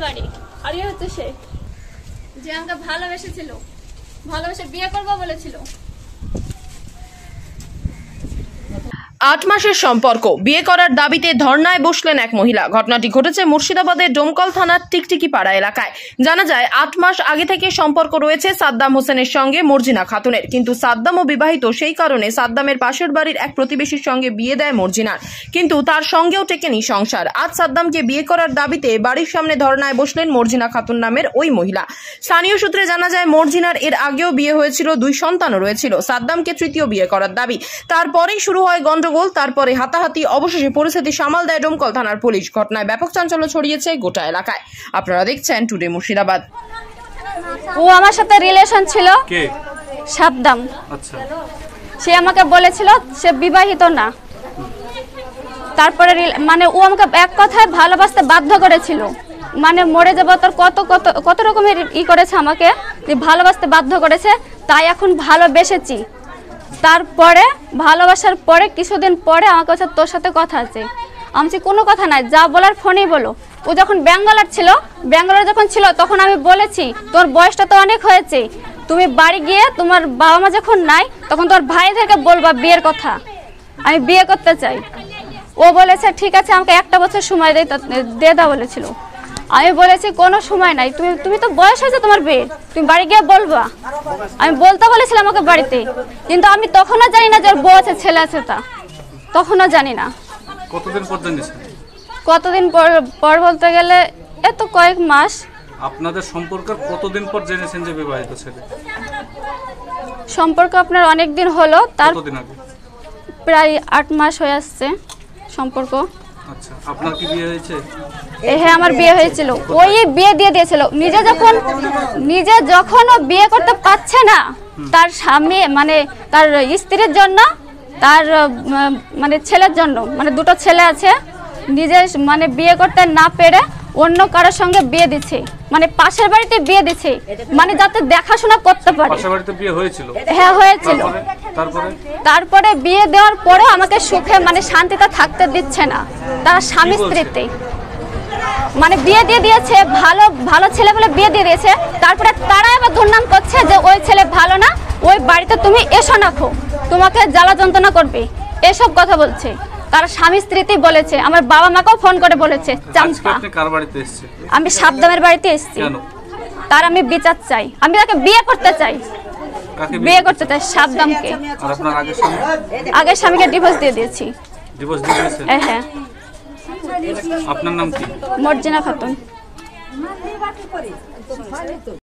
বাড়ি। আর এই হচ্ছে সে যে আমাকে ভালোবেসেছিল, ভালোবেসে বিয়ে করবো বলেছিল। 8 মাসের সম্পর্ক, বিয়ে করার দাবিতে ধর্নায় বসলেন এক মহিলা। ঘটনাটি ঘটেছে মুর্শিদাবাদের ডোমকল থানার টিকটিকি পাড়া এলাকায়। জানা যায় 8 মাস আগে থেকে সম্পর্ক রয়েছে সাদ্দাম হোসেনের সঙ্গে মর্জিনা খাতুনের, কিন্তু সাদ্দামও বিবাহিত, সেই কারণে সাদ্দামের পাশের বাড়ির এক প্রতিবেশীর সঙ্গে বিয়ে দেয় মর্জিনার, কিন্তু তার সঙ্গেও টেকেনি সংসার। আজ সাদ্দামকে বিয়ে করার দাবিতে বাড়ির সামনে ধর্নায় বসলেন মর্জিনা খাতুন নামের ওই মহিলা। স্থানীয় সূত্রে জানা যায় মর্জিনার এর আগেও বিয়ে হয়েছিল, 2 সন্তানও রয়েছিল। সাদ্দামকে তৃতীয় বিয়ে করার দাবি, তারপরেই শুরু হয় গন্ডগোল, তারপরে হাতাহাতি, অবশেষে পরিস্থিতি সামাল দেয় ডোমকল থানার পুলিশ। ঘটনায় ব্যাপক চাঞ্চল্য ছড়িয়েছে গোটা এলাকায়। আপনারা দেখছেন টুডে মুর্শিদাবাদ। ও আমার সাথে রিলেশন ছিল, কে? সাদ্দাম। আচ্ছা, সে আমাকে বলেছিল সে বিবাহিত না। তারপরে মানে ও আমাকে এক কথায় ভালোবাসতে বাধ্য করেছিল, মানে মরে যাবো তোর কত কত কত রকমের করেছে, আমাকে ভালোবাসতে বাধ্য করেছে। তাই এখন ভালোবেসেছি। তারপরে ভালোবাসার পরে কিছুদিন পরে আমাকে বলছে তোর সাথে কথা আছে। আমি কোনো কথা নাই, যা বলার ফোনেই বলো। ও যখন ব্যাঙ্গালোর যখন ছিল তখন আমি বলেছি তোর বয়সটা তো অনেক হয়েছে, তুমি বাড়ি গিয়ে তোমার বাবা মা যখন নাই তখন তোর ভাইদেরকে বলবা বিয়ের কথা, আমি বিয়ে করতে চাই। ও বলেছে ঠিক আছে আমাকে 1 বছর সময় দিয়ে দাও বলেছিল। আমি বলেছি কোনো সময় নাই, তুমি তো বয়স হয়েছে তোমার বিয়ে, তুমি বাড়ি গিয়ে বলবা। আমি বলতে বলেছিলাম আমাকে বাড়িতে, কিন্তু আমি তখনও জানি না যে ওর বউ আছে ছেলে আছে, তা তখনও জানি না। কতদিন পর জেনেছেন? কতদিন পর বলতে গেলে এত কয়েক মাস। আপনাদের সম্পর্কের কতদিন পর জেনেছেন যে বিবাহিত ছেলে? সম্পর্ক আপনার অনেক দিন হলো, তার কতদিন আগে? প্রায় 8 মাস হয়ে আসছে সম্পর্ক। আচ্ছা, আপনার কি বিয়ে হয়েছে? হ্যাঁ, আমার বিয়ে হয়েছিল। ওই বিয়ে দিয়ে দিয়েছিল। নিজে যখন ও বিয়ে করতে পারছে না, তার স্বামী মানে তার স্ত্রীর জন্য, তার মানে ছেলের জন্য, মানে 2টো ছেলে আছে, নিজে মানে বিয়ে করতে না পেরে অন্য কারোর সঙ্গে বিয়ে দিচ্ছে, মানে পাশের বাড়িতে বিয়ে দিচ্ছে, মানে যাতে দেখাশোনা করতে পারে। পাশের বাড়িতে বিয়ে হয়েছিল? হ্যাঁ, হয়েছিল। তারপরে বিয়ে দেওয়ার পরেও আমাকে সুখে মানে শান্তিতে থাকতে দিচ্ছে না। তারা স্বামী স্ত্রীতে মানে বিয়ে দিয়ে দিয়েছে, ভালো ছেলে বলে বিয়ে দিয়ে দিয়েছে। তারপরে তারা আবার দুর্নাম করছে যে ওই ছেলে ভালো না, ওই বাড়িতে তুমি এসো না, তোমাকে জ্বালা যন্ত্রণা করবে, এসব কথা বলছে। তারা স্বামী স্ত্রীতেই বলেছে, আমার বাবা মাকেও ফোন করে বলেছে। আমি সাদ্দামের বাড়িতে এসেছি, তার আমি বিচার চাই, আমি তাকে বিয়ে করতে চাই, সাদ্দামকে। আগের স্বামীকে ডিভোর্স দিয়ে দিয়েছি। হ্যাঁ। আপনার নাম কি? মর্জিনা খাতুন।